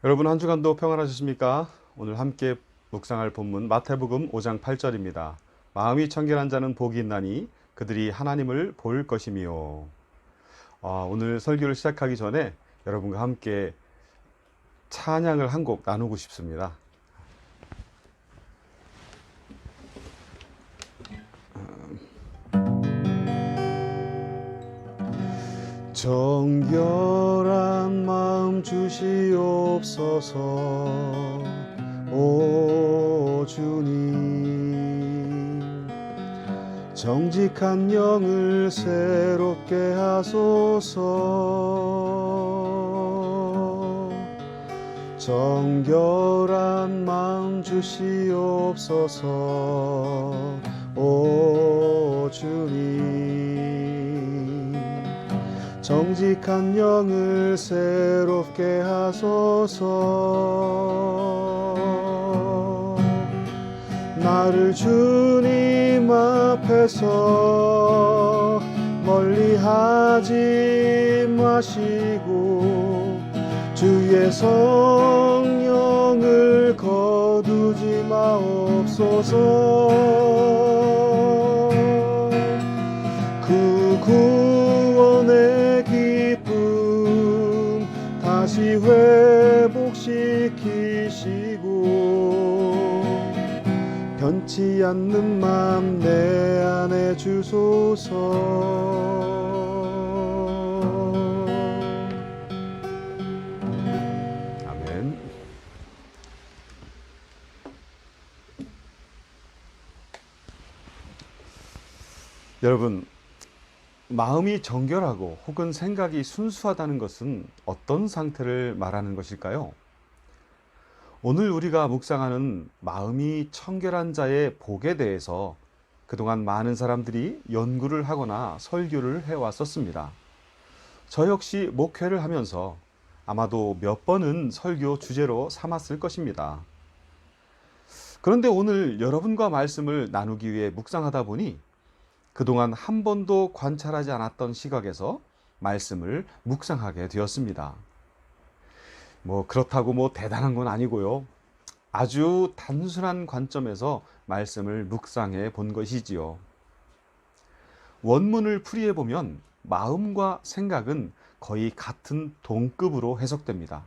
여러분 한 주간도 평안하셨습니까? 오늘 함께 묵상할 본문 마태복음 5장 8절입니다. 마음이 청결한 자는 복이 있나니 그들이 하나님을 볼 것이며. 오늘 설교를 시작하기 전에 여러분과 함께 찬양을 한 곡 나누고 싶습니다. 정결한 마음 주시옵소서. 오 주님, 정직한 영을 새롭게 하소서. 정결한 마음 주시옵소서. 오 주님, 정직한 영을 새롭게 하소서. 나를 주님 앞에서 멀리하지 마시고 주의 성령을 거두지 마옵소서. 그 구원의 기쁨 다시 회복시키시고 변치 않는 맘 내 안에 주소서. 아멘. 여러분, 마음이 정결하고 혹은 생각이 순수하다는 것은 어떤 상태를 말하는 것일까요? 오늘 우리가 묵상하는 마음이 청결한 자의 복에 대해서 그동안 많은 사람들이 연구를 하거나 설교를 해왔었습니다. 저 역시 목회를 하면서 아마도 몇 번은 설교 주제로 삼았을 것입니다. 그런데 오늘 여러분과 말씀을 나누기 위해 묵상하다 보니 그동안 한 번도 관찰하지 않았던 시각에서 말씀을 묵상하게 되었습니다. 그렇다고 대단한 건 아니고요. 아주 단순한 관점에서 말씀을 묵상해 본 것이지요. 원문을 풀이해 보면 마음과 생각은 거의 같은 동급으로 해석됩니다.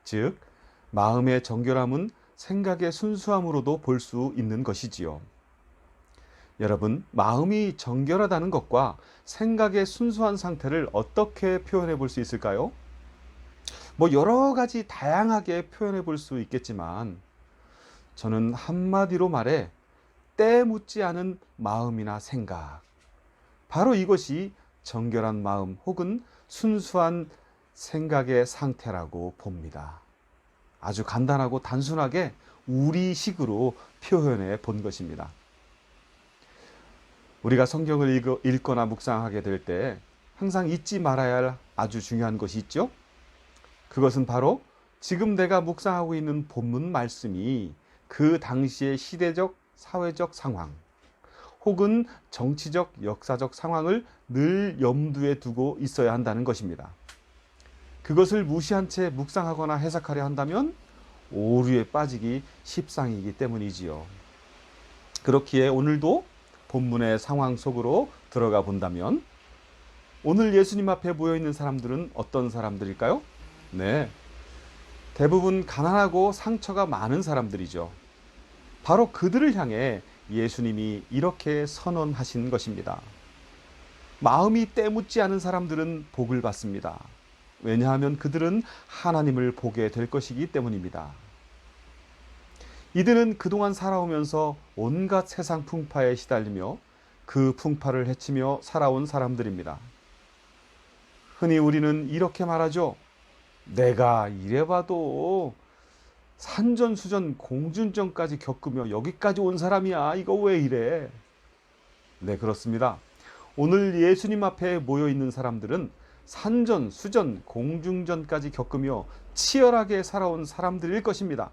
즉, 마음의 정결함은 생각의 순수함으로도 볼 수 있는 것이지요. 여러분, 마음이 정결하다는 것과 생각의 순수한 상태를 어떻게 표현해 볼 수 있을까요? 여러 가지 다양하게 표현해 볼 수 있겠지만 저는 한마디로 말해 때 묻지 않은 마음이나 생각, 바로 이것이 정결한 마음 혹은 순수한 생각의 상태라고 봅니다. 아주 간단하고 단순하게 우리식으로 표현해 본 것입니다. 우리가 성경을 읽거나 묵상하게 될 때 항상 잊지 말아야 할 아주 중요한 것이 있죠. 그것은 바로 지금 내가 묵상하고 있는 본문 말씀이 그 당시의 시대적, 사회적 상황 혹은 정치적, 역사적 상황을 늘 염두에 두고 있어야 한다는 것입니다. 그것을 무시한 채 묵상하거나 해석하려 한다면 오류에 빠지기 십상이기 때문이지요. 그렇기에 오늘도 본문의 상황 속으로 들어가 본다면 오늘 예수님 앞에 모여있는 사람들은 어떤 사람들일까요? 네, 대부분 가난하고 상처가 많은 사람들이죠. 바로 그들을 향해 예수님이 이렇게 선언하신 것입니다. 마음이 때묻지 않은 사람들은 복을 받습니다. 왜냐하면 그들은 하나님을 보게 될 것이기 때문입니다. 이들은 그동안 살아오면서 온갖 세상 풍파에 시달리며 그 풍파를 헤치며 살아온 사람들입니다. 흔히 우리는 이렇게 말하죠. 내가 이래봐도 산전수전 공준전까지 겪으며 여기까지 온 사람이야. 이거 왜 이래? 네, 그렇습니다. 오늘 예수님 앞에 모여있는 사람들은 산전, 수전, 공중전까지 겪으며 치열하게 살아온 사람들일 것입니다.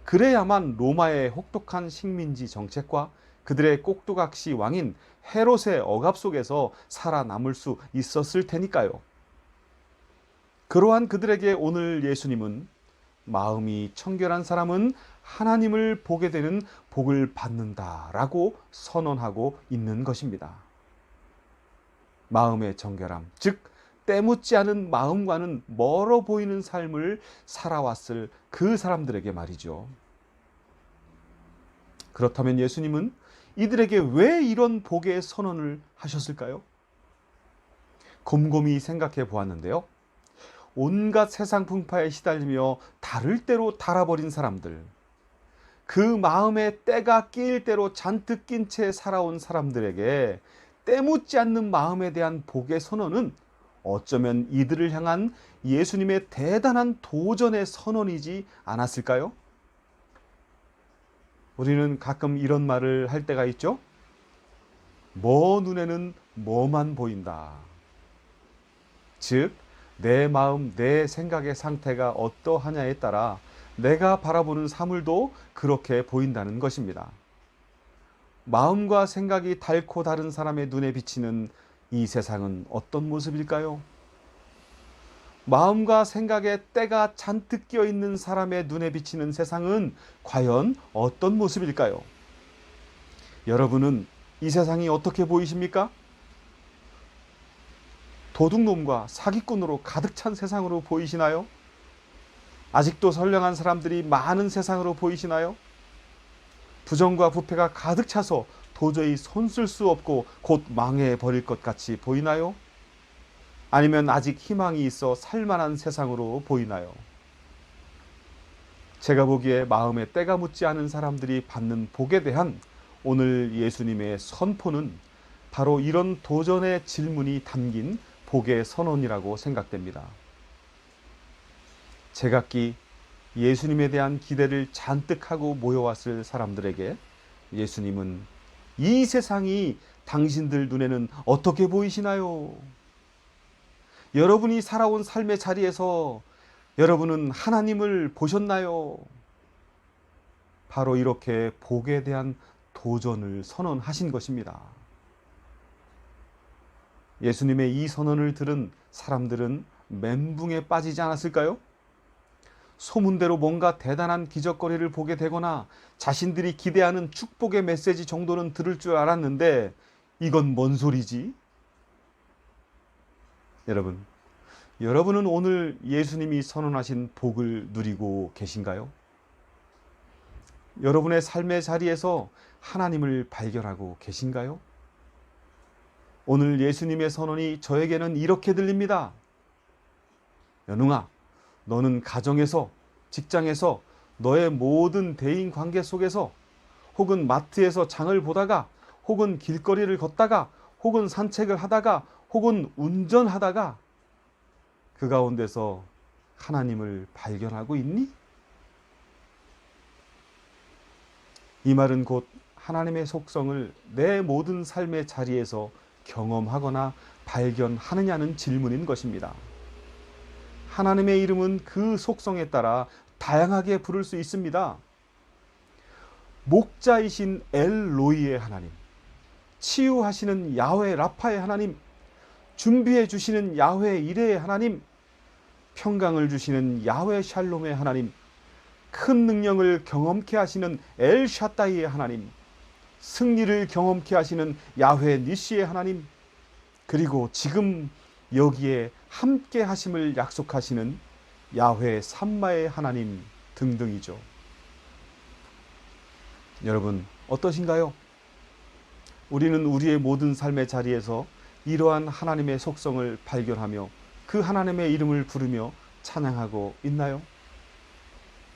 그래야만 로마의 혹독한 식민지 정책과 그들의 꼭두각시 왕인 헤롯의 억압 속에서 살아남을 수 있었을 테니까요. 그러한 그들에게 오늘 예수님은 마음이 청결한 사람은 하나님을 보게 되는 복을 받는다라고 선언하고 있는 것입니다. 마음의 정결함, 즉 때묻지 않은 마음과는 멀어 보이는 삶을 살아왔을 그 사람들에게 말이죠. 그렇다면 예수님은 이들에게 왜 이런 복의 선언을 하셨을까요? 곰곰이 생각해 보았는데요. 온갖 세상 풍파에 시달리며 다를 대로 달아버린 사람들, 그 마음에 때가 끼일 대로 잔뜩 낀 채 살아온 사람들에게 때묻지 않는 마음에 대한 복의 선언은 어쩌면 이들을 향한 예수님의 대단한 도전의 선언이지 않았을까요? 우리는 가끔 이런 말을 할 때가 있죠. 뭐 눈에는 뭐만 보인다. 즉, 내 마음, 내 생각의 상태가 어떠하냐에 따라 내가 바라보는 사물도 그렇게 보인다는 것입니다. 마음과 생각이 달코 다른 사람의 눈에 비치는 이 세상은 어떤 모습일까요? 마음과 생각에 때가 잔뜩 끼어 있는 사람의 눈에 비치는 세상은 과연 어떤 모습일까요? 여러분은 이 세상이 어떻게 보이십니까? 도둑놈과 사기꾼으로 가득 찬 세상으로 보이시나요? 아직도 선량한 사람들이 많은 세상으로 보이시나요? 부정과 부패가 가득 차서 도저히 손쓸 수 없고 곧 망해버릴 것 같이 보이나요? 아니면 아직 희망이 있어 살만한 세상으로 보이나요? 제가 보기에 마음에 때가 묻지 않은 사람들이 받는 복에 대한 오늘 예수님의 선포는 바로 이런 도전의 질문이 담긴 복의 선언이라고 생각됩니다. 제각기 예수님에 대한 기대를 잔뜩 하고 모여왔을 사람들에게 예수님은 이 세상이 당신들 눈에는 어떻게 보이시나요? 여러분이 살아온 삶의 자리에서 여러분은 하나님을 보셨나요? 바로 이렇게 복에 대한 도전을 선언하신 것입니다. 예수님의 이 선언을 들은 사람들은 멘붕에 빠지지 않았을까요? 소문대로 뭔가 대단한 기적거리를 보게 되거나 자신들이 기대하는 축복의 메시지 정도는 들을 줄 알았는데 이건 뭔 소리지? 여러분은 오늘 예수님이 선언하신 복을 누리고 계신가요? 여러분의 삶의 자리에서 하나님을 발견하고 계신가요? 오늘 예수님의 선언이 저에게는 이렇게 들립니다. 연웅아, 너는 가정에서, 직장에서, 너의 모든 대인 관계 속에서, 혹은 마트에서 장을 보다가, 혹은 길거리를 걷다가, 혹은 산책을 하다가, 혹은 운전하다가 그 가운데서 하나님을 발견하고 있니? 이 말은 곧 하나님의 속성을 내 모든 삶의 자리에서 경험하거나 발견하느냐는 질문인 것입니다. 하나님의 이름은 그 속성에 따라 다양하게 부를 수 있습니다. 목자이신 엘로이의 하나님, 치유하시는 야훼 라파의 하나님, 준비해 주시는 야훼 이레의 하나님, 평강을 주시는 야훼 샬롬의 하나님, 큰 능력을 경험케 하시는 엘 샤다이의 하나님, 승리를 경험케 하시는 야훼 니시의 하나님, 그리고 지금 여기에 함께 하심을 약속하시는 야훼 삼마의 하나님 등등이죠. 여러분 어떠신가요? 우리는 우리의 모든 삶의 자리에서 이러한 하나님의 속성을 발견하며 그 하나님의 이름을 부르며 찬양하고 있나요?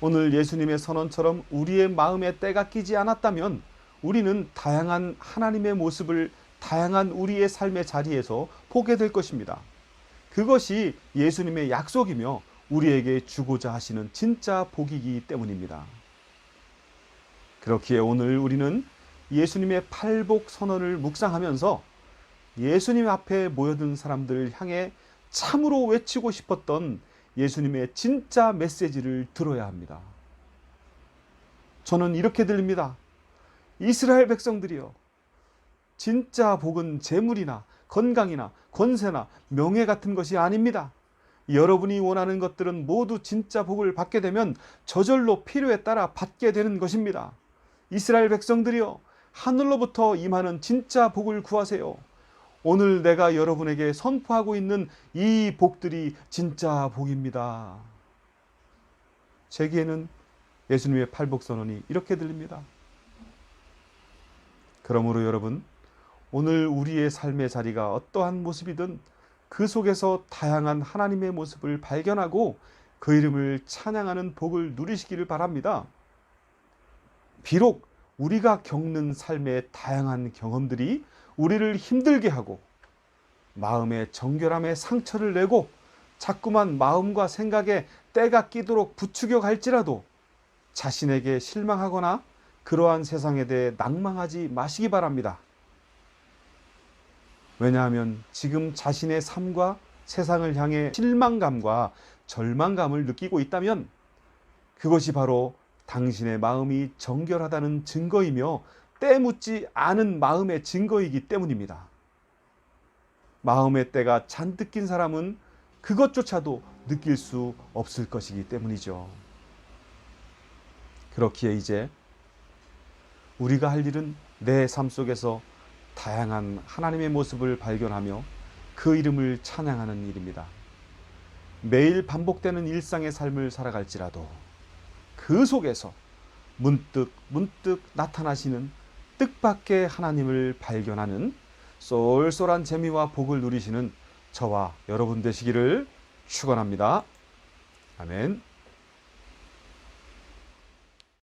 오늘 예수님의 선언처럼 우리의 마음에 때가 끼지 않았다면 우리는 다양한 하나님의 모습을 다양한 우리의 삶의 자리에서 보게 될 것입니다. 그것이 예수님의 약속이며 우리에게 주고자 하시는 진짜 복이기 때문입니다. 그렇기에 오늘 우리는 예수님의 팔복 선언을 묵상하면서 예수님 앞에 모여든 사람들을 향해 참으로 외치고 싶었던 예수님의 진짜 메시지를 들어야 합니다. 저는 이렇게 들립니다. 이스라엘 백성들이여, 진짜 복은 재물이나 건강이나 권세나 명예 같은 것이 아닙니다. 여러분이 원하는 것들은 모두 진짜 복을 받게 되면 저절로 필요에 따라 받게 되는 것입니다. 이스라엘 백성들이여, 하늘로부터 임하는 진짜 복을 구하세요. 오늘 내가 여러분에게 선포하고 있는 이 복들이 진짜 복입니다. 제기에는 예수님의 팔복선언이 이렇게 들립니다. 그러므로 여러분, 오늘 우리의 삶의 자리가 어떠한 모습이든 그 속에서 다양한 하나님의 모습을 발견하고 그 이름을 찬양하는 복을 누리시기를 바랍니다. 비록 우리가 겪는 삶의 다양한 경험들이 우리를 힘들게 하고 마음의 정결함에 상처를 내고 자꾸만 마음과 생각에 때가 끼도록 부추겨 갈지라도 자신에게 실망하거나 그러한 세상에 대해 낭망하지 마시기 바랍니다. 왜냐하면 지금 자신의 삶과 세상을 향해 실망감과 절망감을 느끼고 있다면 그것이 바로 당신의 마음이 정결하다는 증거이며 때묻지 않은 마음의 증거이기 때문입니다. 마음의 때가 잔뜩 낀 사람은 그것조차도 느낄 수 없을 것이기 때문이죠. 그렇기에 이제 우리가 할 일은 내 삶 속에서 다양한 하나님의 모습을 발견하며 그 이름을 찬양하는 일입니다. 매일 반복되는 일상의 삶을 살아갈지라도 그 속에서 문득 나타나시는 뜻밖의 하나님을 발견하는 쏠쏠한 재미와 복을 누리시는 저와 여러분 되시기를 축원합니다. 아멘.